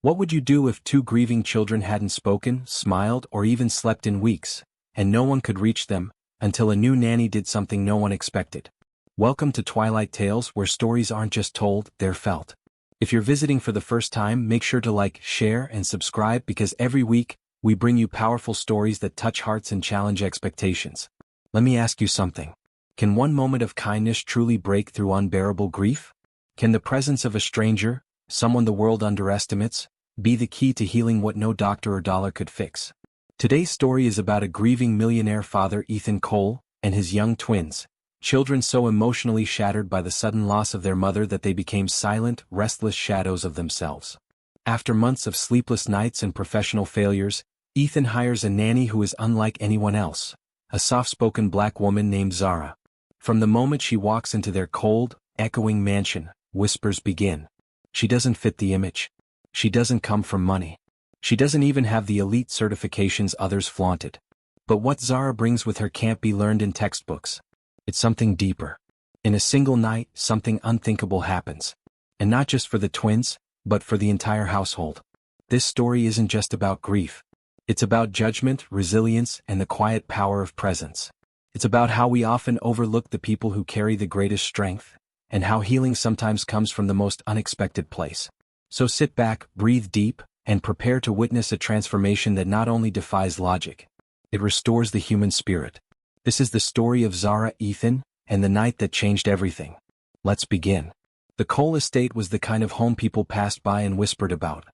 What would you do if two grieving children hadn't spoken, smiled, or even slept in weeks, and no one could reach them, until a new nanny did something no one expected? Welcome to Twilight Tales, where stories aren't just told, they're felt. If you're visiting for the first time, make sure to like, share, and subscribe because every week, we bring you powerful stories that touch hearts and challenge expectations. Let me ask you something. Can one moment of kindness truly break through unbearable grief? Can the presence of a stranger, someone the world underestimates, be the key to healing what no doctor or dollar could fix? Today's story is about a grieving millionaire father, Ethan Cole, and his young twins, children so emotionally shattered by the sudden loss of their mother that they became silent, restless shadows of themselves. After months of sleepless nights and professional failures, Ethan hires a nanny who is unlike anyone else, a soft-spoken black woman named Zara. From the moment she walks into their cold, echoing mansion, whispers begin. She doesn't fit the image. She doesn't come from money. She doesn't even have the elite certifications others flaunted. But what Zara brings with her can't be learned in textbooks. It's something deeper. In a single night, something unthinkable happens. And not just for the twins, but for the entire household. This story isn't just about grief. It's about judgment, resilience, and the quiet power of presence. It's about how we often overlook the people who carry the greatest strength, and how healing sometimes comes from the most unexpected place. So sit back, breathe deep, and prepare to witness a transformation that not only defies logic, it restores the human spirit. This is the story of Zara, Ethan, and the night that changed everything. Let's begin. The Cole estate was the kind of home people passed by and whispered about.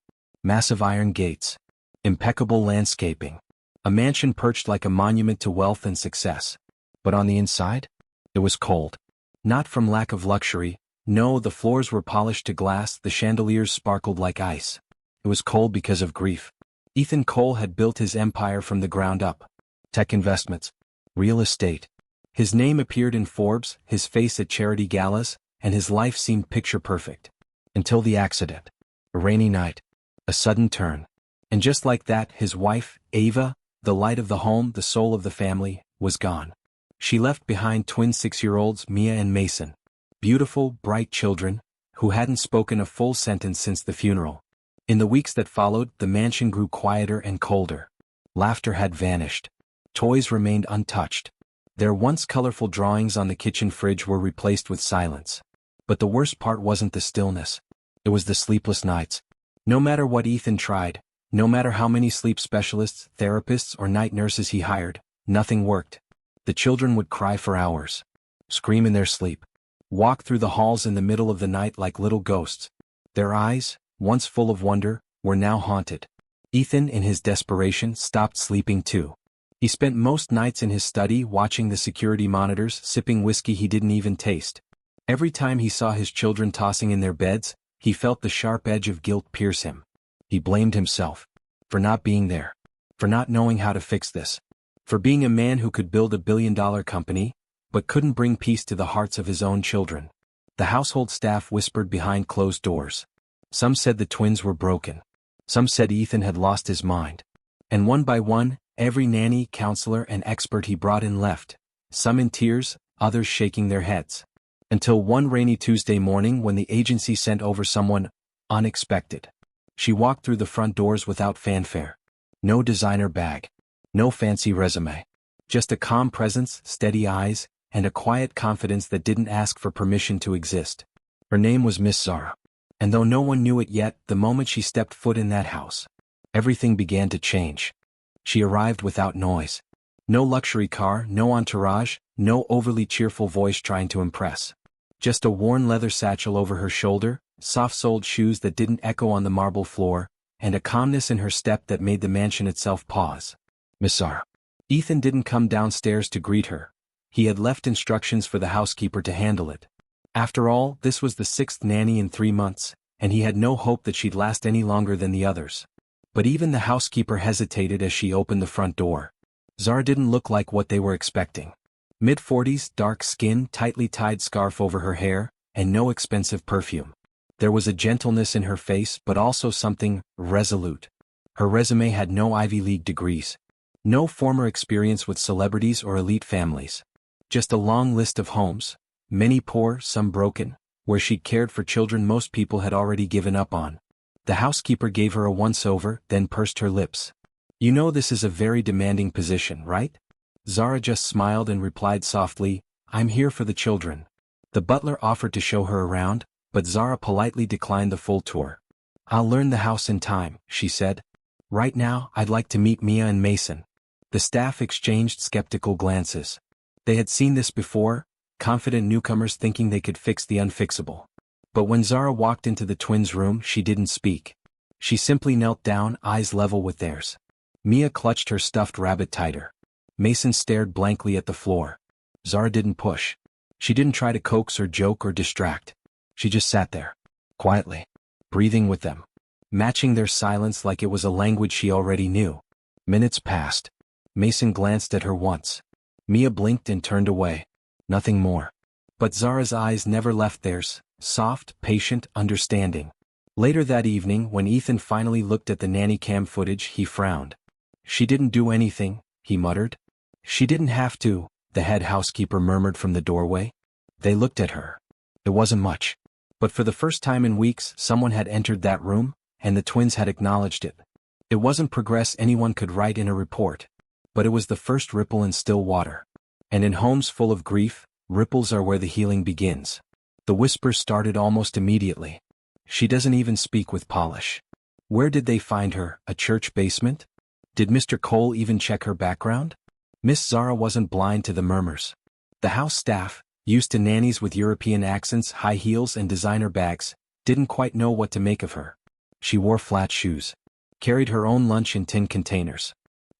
Massive iron gates. Impeccable landscaping. A mansion perched like a monument to wealth and success. But on the inside? It was cold. Not from lack of luxury. No, the floors were polished to glass, the chandeliers sparkled like ice. It was cold because of grief. Ethan Cole had built his empire from the ground up. Tech investments. Real estate. His name appeared in Forbes, his face at charity galas, and his life seemed picture-perfect. Until the accident. A rainy night. A sudden turn. And just like that, his wife, Ava, the light of the home, the soul of the family, was gone. She left behind twin 6-year-olds, Mia and Mason. Beautiful, bright children, who hadn't spoken a full sentence since the funeral. In the weeks that followed, the mansion grew quieter and colder. Laughter had vanished. Toys remained untouched. Their once colorful drawings on the kitchen fridge were replaced with silence. But the worst part wasn't the stillness. It was the sleepless nights. No matter what Ethan tried, no matter how many sleep specialists, therapists, or night nurses he hired, nothing worked. The children would cry for hours. Scream in their sleep. Walk through the halls in the middle of the night like little ghosts. Their eyes, once full of wonder, were now haunted. Ethan, in his desperation, stopped sleeping too. He spent most nights in his study watching the security monitors, sipping whiskey he didn't even taste. Every time he saw his children tossing in their beds, he felt the sharp edge of guilt pierce him. He blamed himself. For not being there. For not knowing how to fix this. For being a man who could build a billion-dollar company, but couldn't bring peace to the hearts of his own children. The household staff whispered behind closed doors. Some said the twins were broken. Some said Ethan had lost his mind. And one by one, every nanny, counselor, and expert he brought in left, some in tears, others shaking their heads. Until one rainy Tuesday morning when the agency sent over someone unexpected. She walked through the front doors without fanfare. No designer bag. No fancy resume. Just a calm presence, steady eyes, and a quiet confidence that didn't ask for permission to exist. Her name was Miss Zara. And though no one knew it yet, the moment she stepped foot in that house, everything began to change. She arrived without noise. No luxury car, no entourage, no overly cheerful voice trying to impress. Just a worn leather satchel over her shoulder, soft-soled shoes that didn't echo on the marble floor, and a calmness in her step that made the mansion itself pause. Miss Zara. Ethan didn't come downstairs to greet her. He had left instructions for the housekeeper to handle it. After all, this was the 6th nanny in 3 months, and he had no hope that she'd last any longer than the others. But even the housekeeper hesitated as she opened the front door. Zara didn't look like what they were expecting. Mid-40s, dark skin, tightly tied scarf over her hair, and no expensive perfume. There was a gentleness in her face, but also something resolute. Her resume had no Ivy League degrees. No former experience with celebrities or elite families. Just a long list of homes, many poor, some broken, where she'd cared for children most people had already given up on. The housekeeper gave her a once-over, then pursed her lips. "You know this is a very demanding position, right?" Zara just smiled and replied softly, "I'm here for the children." The butler offered to show her around, but Zara politely declined the full tour. "I'll learn the house in time," she said. "Right now, I'd like to meet Mia and Mason." The staff exchanged skeptical glances. They had seen this before, confident newcomers thinking they could fix the unfixable. But when Zara walked into the twins' room, she didn't speak. She simply knelt down, eyes level with theirs. Mia clutched her stuffed rabbit tighter. Mason stared blankly at the floor. Zara didn't push. She didn't try to coax or joke or distract. She just sat there, quietly, breathing with them, matching their silence like it was a language she already knew. Minutes passed. Mason glanced at her once. Mia blinked and turned away. Nothing more. But Zara's eyes never left theirs, soft, patient, understanding. Later that evening, when Ethan finally looked at the nanny cam footage, he frowned. "She didn't do anything," he muttered. "She didn't have to," the head housekeeper murmured from the doorway. They looked at her. It wasn't much. But for the first time in weeks, someone had entered that room, and the twins had acknowledged it. It wasn't progress anyone could write in a report. But it was the first ripple in still water. And in homes full of grief, ripples are where the healing begins. The whispers started almost immediately. "She doesn't even speak with polish." Where did they find her, a church basement? Did Mr. Cole even check her background? Miss Zara wasn't blind to the murmurs. The house staff, used to nannies with European accents, high heels and designer bags, didn't quite know what to make of her. She wore flat shoes, carried her own lunch in tin containers.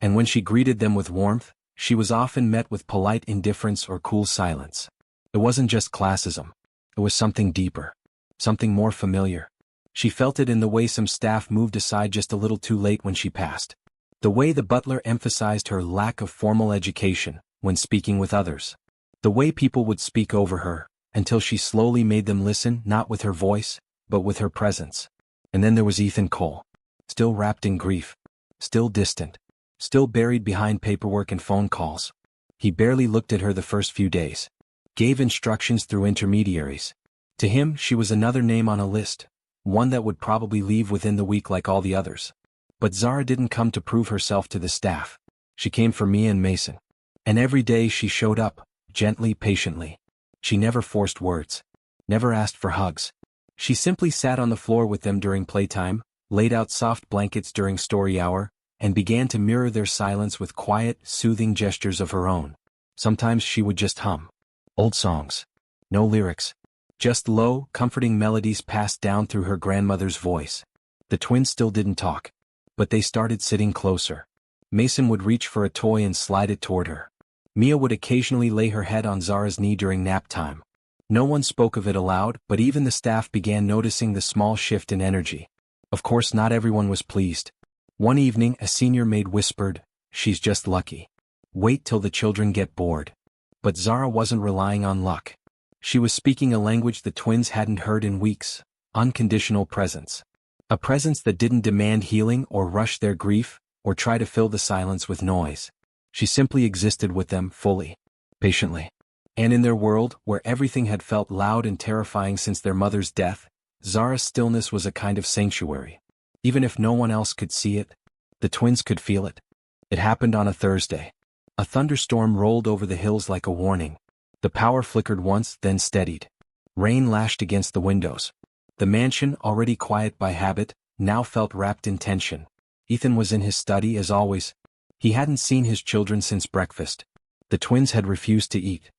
And when she greeted them with warmth, she was often met with polite indifference or cool silence. It wasn't just classism. It was something deeper. Something more familiar. She felt it in the way some staff moved aside just a little too late when she passed. The way the butler emphasized her lack of formal education when speaking with others. The way people would speak over her, until she slowly made them listen, not with her voice, but with her presence. And then there was Ethan Cole. Still wrapped in grief. Still distant. Still buried behind paperwork and phone calls. He barely looked at her the first few days. Gave instructions through intermediaries. To him, she was another name on a list. One that would probably leave within the week like all the others. But Zara didn't come to prove herself to the staff. She came for Mia and Mason. And every day she showed up, gently, patiently. She never forced words. Never asked for hugs. She simply sat on the floor with them during playtime, laid out soft blankets during story hour, and began to mirror their silence with quiet, soothing gestures of her own. Sometimes she would just hum. Old songs. No lyrics. Just low, comforting melodies passed down through her grandmother's voice. The twins still didn't talk. But they started sitting closer. Mason would reach for a toy and slide it toward her. Mia would occasionally lay her head on Zara's knee during nap time. No one spoke of it aloud, but even the staff began noticing the small shift in energy. Of course, not everyone was pleased. One evening, a senior maid whispered, "She's just lucky. Wait till the children get bored." But Zara wasn't relying on luck. She was speaking a language the twins hadn't heard in weeks: unconditional presence. A presence that didn't demand healing or rush their grief, or try to fill the silence with noise. She simply existed with them fully, patiently. And in their world, where everything had felt loud and terrifying since their mother's death, Zara's stillness was a kind of sanctuary. Even if no one else could see it, the twins could feel it. It happened on a Thursday. A thunderstorm rolled over the hills like a warning. The power flickered once, then steadied. Rain lashed against the windows. The mansion, already quiet by habit, now felt wrapped in tension. Ethan was in his study as always. He hadn't seen his children since breakfast. The twins had refused to eat.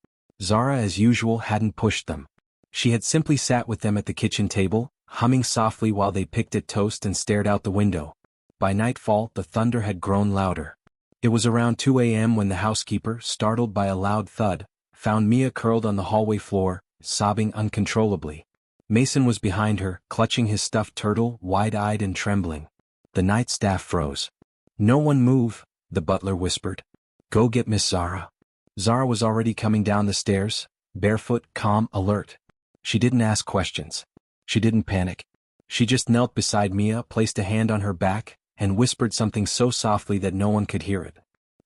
Zara, as usual, hadn't pushed them. She had simply sat with them at the kitchen table, humming softly while they picked at toast and stared out the window. By nightfall, the thunder had grown louder. It was around 2 a.m. when the housekeeper, startled by a loud thud, found Mia curled on the hallway floor, sobbing uncontrollably. Mason was behind her, clutching his stuffed turtle, wide-eyed and trembling. The night staff froze. "No one move," the butler whispered. "Go get Miss Zara." Zara was already coming down the stairs, barefoot, calm, alert. She didn't ask questions. She didn't panic. She just knelt beside Mia, placed a hand on her back, and whispered something so softly that no one could hear it.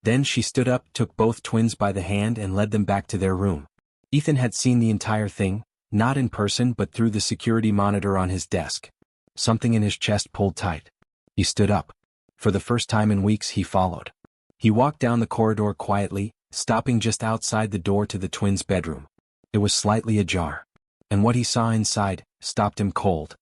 Then she stood up, took both twins by the hand and led them back to their room. Ethan had seen the entire thing, not in person but through the security monitor on his desk. Something in his chest pulled tight. He stood up. For the first time in weeks he followed. He walked down the corridor quietly, stopping just outside the door to the twins' bedroom. It was slightly ajar. And what he saw inside stopped him cold.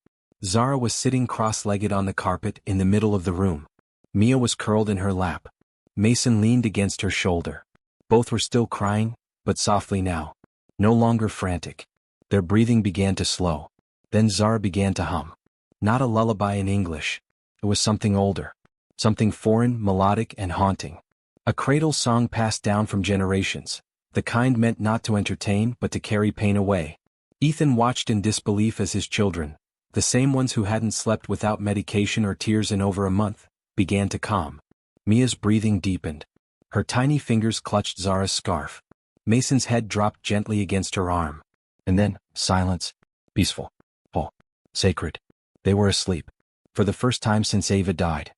Zara was sitting cross-legged on the carpet in the middle of the room. Mia was curled in her lap. Mason leaned against her shoulder. Both were still crying, but softly now. No longer frantic. Their breathing began to slow. Then Zara began to hum. Not a lullaby in English. It was something older. Something foreign, melodic, and haunting. A cradle song passed down from generations. The kind meant not to entertain but to carry pain away. Ethan watched in disbelief as his children, the same ones who hadn't slept without medication or tears in over a month, began to calm. Mia's breathing deepened. Her tiny fingers clutched Zara's scarf. Mason's head dropped gently against her arm. And then, silence. Peaceful. Oh, sacred. They were asleep. For the first time since Ava died.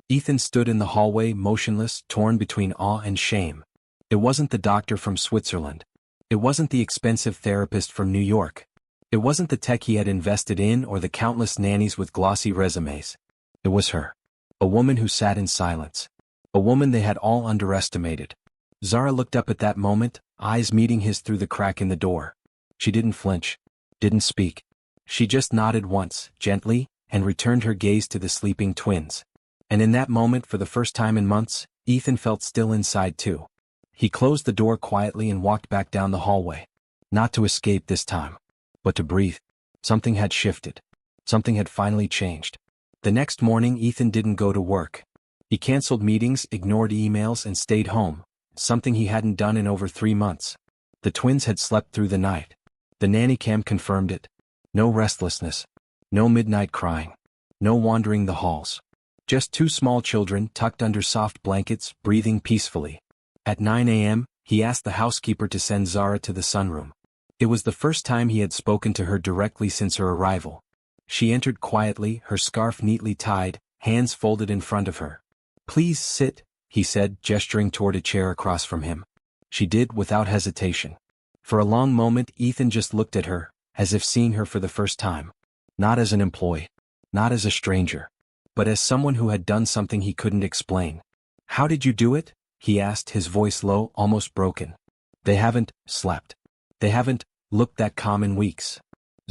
Ethan stood in the hallway motionless, torn between awe and shame. It wasn't the doctor from Switzerland. It wasn't the expensive therapist from New York. It wasn't the tech he had invested in or the countless nannies with glossy resumes. It was her. A woman who sat in silence. A woman they had all underestimated. Zara looked up at that moment, eyes meeting his through the crack in the door. She didn't flinch. Didn't speak. She just nodded once, gently, and returned her gaze to the sleeping twins. And in that moment, for the first time in months, Ethan felt still inside too. He closed the door quietly and walked back down the hallway. Not to escape this time, but to breathe. Something had shifted. Something had finally changed. The next morning, Ethan didn't go to work. He canceled meetings, ignored emails, and stayed home, something he hadn't done in over 3 months. The twins had slept through the night. The nanny cam confirmed it. No restlessness. No midnight crying. No wandering the halls. Just 2 small children tucked under soft blankets, breathing peacefully. At 9 a.m., he asked the housekeeper to send Zara to the sunroom. It was the first time he had spoken to her directly since her arrival. She entered quietly, her scarf neatly tied, hands folded in front of her. "Please sit," he said, gesturing toward a chair across from him. She did without hesitation. For a long moment Ethan just looked at her, as if seeing her for the first time. Not as an employee. Not as a stranger. But as someone who had done something he couldn't explain. "How did you do it?" he asked, his voice low, almost broken. "They haven't slept. They haven't looked that calm in weeks."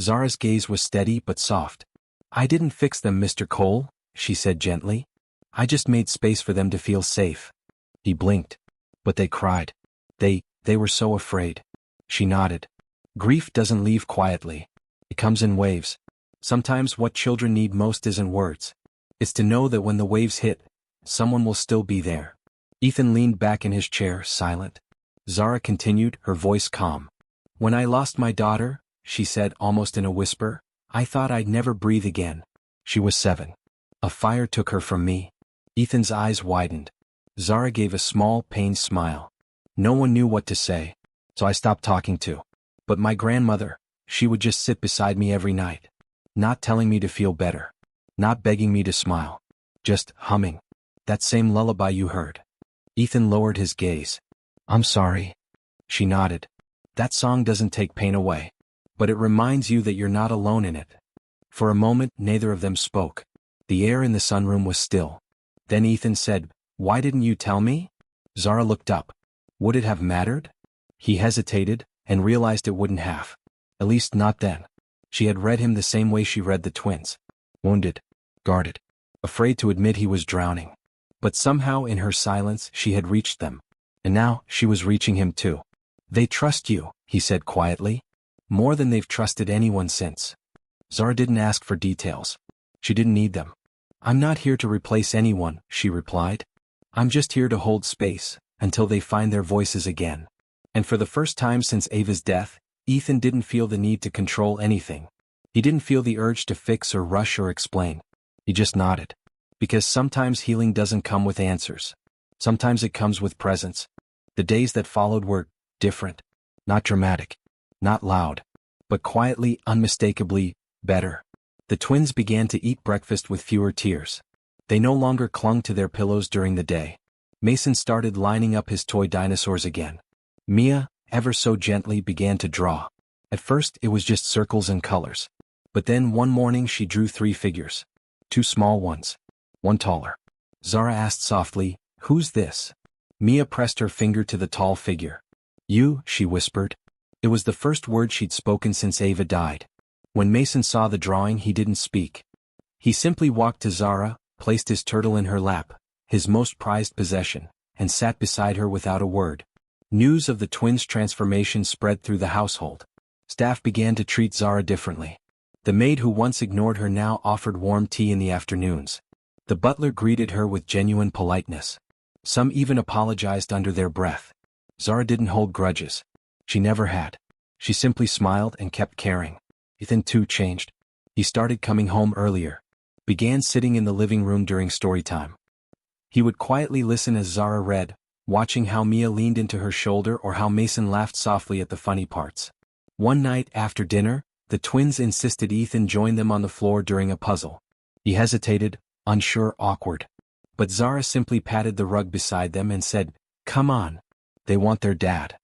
Zara's gaze was steady but soft. "I didn't fix them, Mr. Cole," she said gently. "I just made space for them to feel safe." He blinked. "But they cried. They were so afraid." She nodded. "Grief doesn't leave quietly. It comes in waves. Sometimes what children need most isn't words. It's to know that when the waves hit, someone will still be there." Ethan leaned back in his chair, silent. Zara continued, her voice calm. "When I lost my daughter," she said almost in a whisper, "I thought I'd never breathe again. She was 7. A fire took her from me." Ethan's eyes widened. Zara gave a small, pained smile. "No one knew what to say, so I stopped talking to. But my grandmother, she would just sit beside me every night. Not telling me to feel better. Not begging me to smile. Just humming. That same lullaby you heard." Ethan lowered his gaze. "I'm sorry." She nodded. "That song doesn't take pain away. But it reminds you that you're not alone in it." For a moment, neither of them spoke. The air in the sunroom was still. Then Ethan said, "Why didn't you tell me?" Zara looked up. Would it have mattered? He hesitated, and realized it wouldn't have. At least not then. She had read him the same way she read the twins. Wounded. Guarded. Afraid to admit he was drowning. But somehow in her silence she had reached them. And now she was reaching him too. "They trust you," he said quietly. "More than they've trusted anyone since." Zara didn't ask for details. She didn't need them. "I'm not here to replace anyone," she replied. "I'm just here to hold space, until they find their voices again." And for the first time since Ava's death, Ethan didn't feel the need to control anything. He didn't feel the urge to fix or rush or explain. He just nodded. Because sometimes healing doesn't come with answers. Sometimes it comes with presence. The days that followed were different. Not dramatic. Not loud. But quietly, unmistakably, better. The twins began to eat breakfast with fewer tears. They no longer clung to their pillows during the day. Mason started lining up his toy dinosaurs again. Mia, ever so gently, began to draw. At first it was just circles and colors. But then one morning she drew 3 figures. 2 small ones. 1 taller. Zara asked softly, "Who's this?" Mia pressed her finger to the tall figure. "You," she whispered. It was the first word she'd spoken since Ava died. When Mason saw the drawing, he didn't speak. He simply walked to Zara, placed his turtle in her lap, his most prized possession, and sat beside her without a word. News of the twins' transformation spread through the household. Staff began to treat Zara differently. The maid who once ignored her now offered warm tea in the afternoons. The butler greeted her with genuine politeness. Some even apologized under their breath. Zara didn't hold grudges. She never had. She simply smiled and kept caring. Ethan too changed. He started coming home earlier. Began sitting in the living room during story time. He would quietly listen as Zara read, watching how Mia leaned into her shoulder or how Mason laughed softly at the funny parts. One night after dinner, the twins insisted Ethan join them on the floor during a puzzle. He hesitated, unsure, awkward. But Zara simply patted the rug beside them and said, "Come on. They want their dad."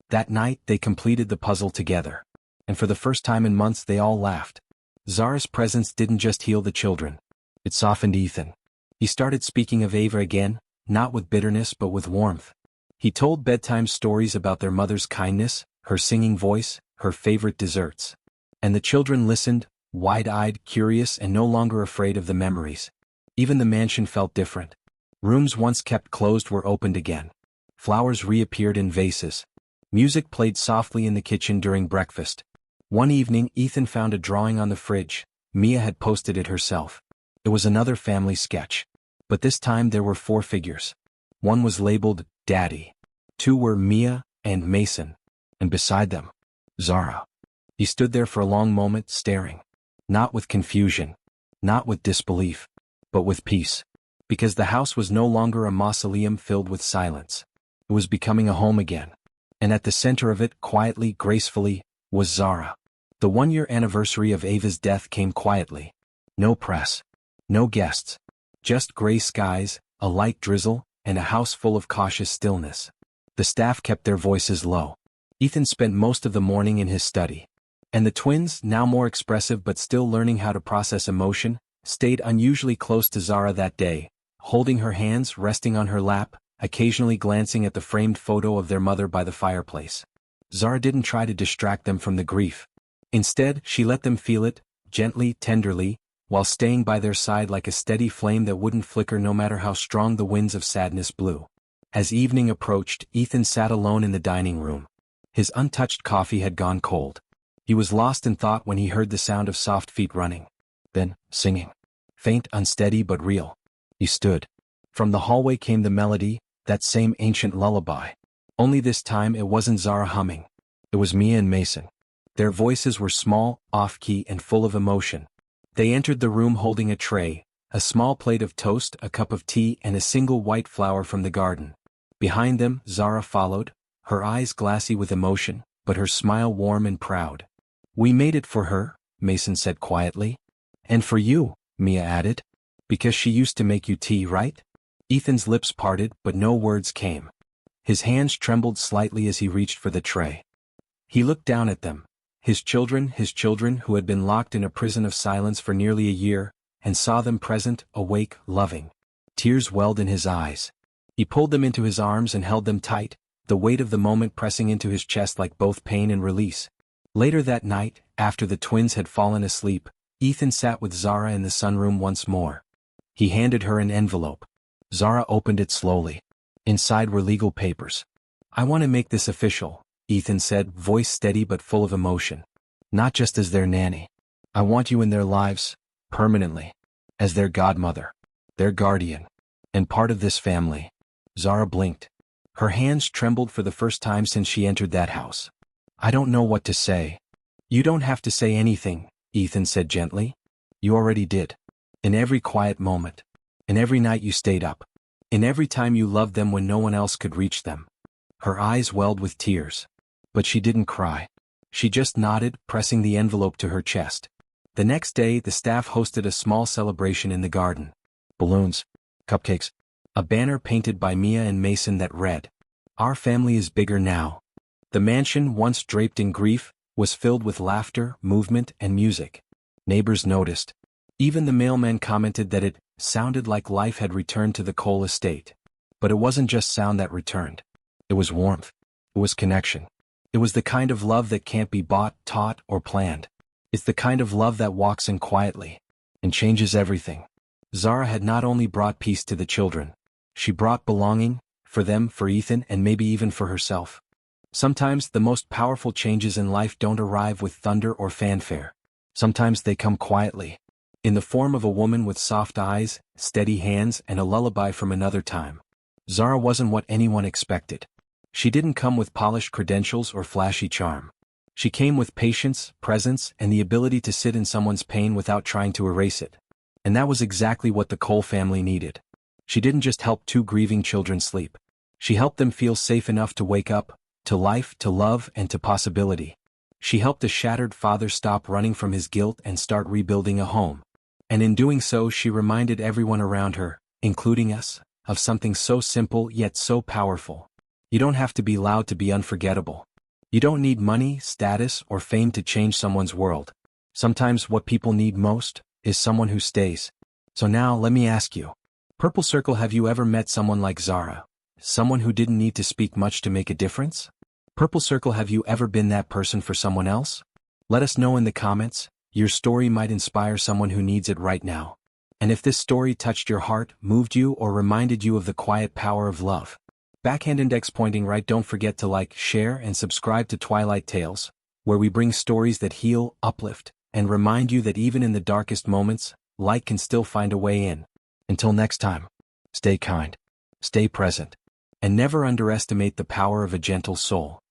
That night they completed the puzzle together. And for the first time in months they all laughed. Zara's presence didn't just heal the children. It softened Ethan. He started speaking of Ava again, not with bitterness but with warmth. He told bedtime stories about their mother's kindness, her singing voice, her favorite desserts. And the children listened, wide-eyed, curious, and no longer afraid of the memories. Even the mansion felt different. Rooms once kept closed were opened again. Flowers reappeared in vases. Music played softly in the kitchen during breakfast. One evening Ethan found a drawing on the fridge. Mia had posted it herself. It was another family sketch. But this time there were 4 figures. One was labeled Daddy. 2 were Mia and Mason. And beside them, Zara. He stood there for a long moment, staring. Not with confusion. Not with disbelief. But with peace. Because the house was no longer a mausoleum filled with silence. It was becoming a home again. And at the center of it, quietly, gracefully, was Zara. The 1-year anniversary of Ava's death came quietly. No press. No guests. Just gray skies, a light drizzle, and a house full of cautious stillness. The staff kept their voices low. Ethan spent most of the morning in his study. And the twins, now more expressive but still learning how to process emotion, stayed unusually close to Zara that day, holding her hands, resting on her lap, occasionally glancing at the framed photo of their mother by the fireplace. Zara didn't try to distract them from the grief. Instead, she let them feel it, gently, tenderly, while staying by their side like a steady flame that wouldn't flicker no matter how strong the winds of sadness blew. As evening approached, Ethan sat alone in the dining room. His untouched coffee had gone cold. He was lost in thought when he heard the sound of soft feet running. Then, singing. Faint, unsteady but real. He stood. From the hallway came the melody, that same ancient lullaby. Only this time it wasn't Zara humming. It was Mia and Mason. Their voices were small, off-key, and full of emotion. They entered the room holding a tray, a small plate of toast, a cup of tea, and a single white flower from the garden. Behind them, Zara followed, her eyes glassy with emotion, but her smile warm and proud. "We made it for her," Mason said quietly. "And for you," Mia added. "Because she used to make you tea, right?" Ethan's lips parted, but no words came. His hands trembled slightly as he reached for the tray. He looked down at them. His children who had been locked in a prison of silence for nearly a year, and saw them present, awake, loving. Tears welled in his eyes. He pulled them into his arms and held them tight, the weight of the moment pressing into his chest like both pain and release. Later that night, after the twins had fallen asleep, Ethan sat with Zara in the sunroom once more. He handed her an envelope. Zara opened it slowly. Inside were legal papers. "I want to make this official," Ethan said, voice steady but full of emotion. "Not just as their nanny. I want you in their lives, permanently. As their godmother. Their guardian. And part of this family." Zara blinked. Her hands trembled for the first time since she entered that house. "I don't know what to say." "You don't have to say anything," Ethan said gently. "You already did. In every quiet moment. In every night you stayed up. In every time you loved them when no one else could reach them." Her eyes welled with tears. But she didn't cry. She just nodded, pressing the envelope to her chest. The next day, the staff hosted a small celebration in the garden. Balloons. Cupcakes. A banner painted by Mia and Mason that read, "Our family is bigger now." The mansion, once draped in grief, was filled with laughter, movement, and music. Neighbors noticed. Even the mailman commented that it sounded like life had returned to the Cole estate. But it wasn't just sound that returned. It was warmth. It was connection. It was the kind of love that can't be bought, taught, or planned. It's the kind of love that walks in quietly and changes everything. Zara had not only brought peace to the children, she brought belonging, for them, for Ethan, and maybe even for herself. Sometimes the most powerful changes in life don't arrive with thunder or fanfare. Sometimes they come quietly, in the form of a woman with soft eyes, steady hands, and a lullaby from another time. Zara wasn't what anyone expected. She didn't come with polished credentials or flashy charm. She came with patience, presence, and the ability to sit in someone's pain without trying to erase it. And that was exactly what the Cole family needed. She didn't just help two grieving children sleep. She helped them feel safe enough to wake up, to life, to love, and to possibility. She helped a shattered father stop running from his guilt and start rebuilding a home. And in doing so, she reminded everyone around her, including us, of something so simple yet so powerful. You don't have to be loud to be unforgettable. You don't need money, status, or fame to change someone's world. Sometimes what people need most is someone who stays. So now let me ask you, Purple Circle, have you ever met someone like Zara? Someone who didn't need to speak much to make a difference? Purple Circle, have you ever been that person for someone else? Let us know in the comments. Your story might inspire someone who needs it right now. And if this story touched your heart, moved you, or reminded you of the quiet power of love, backhand index pointing right, don't forget to like, share, and subscribe to Twilight Tales, where we bring stories that heal, uplift, and remind you that even in the darkest moments, light can still find a way in. Until next time, stay kind, stay present, and never underestimate the power of a gentle soul.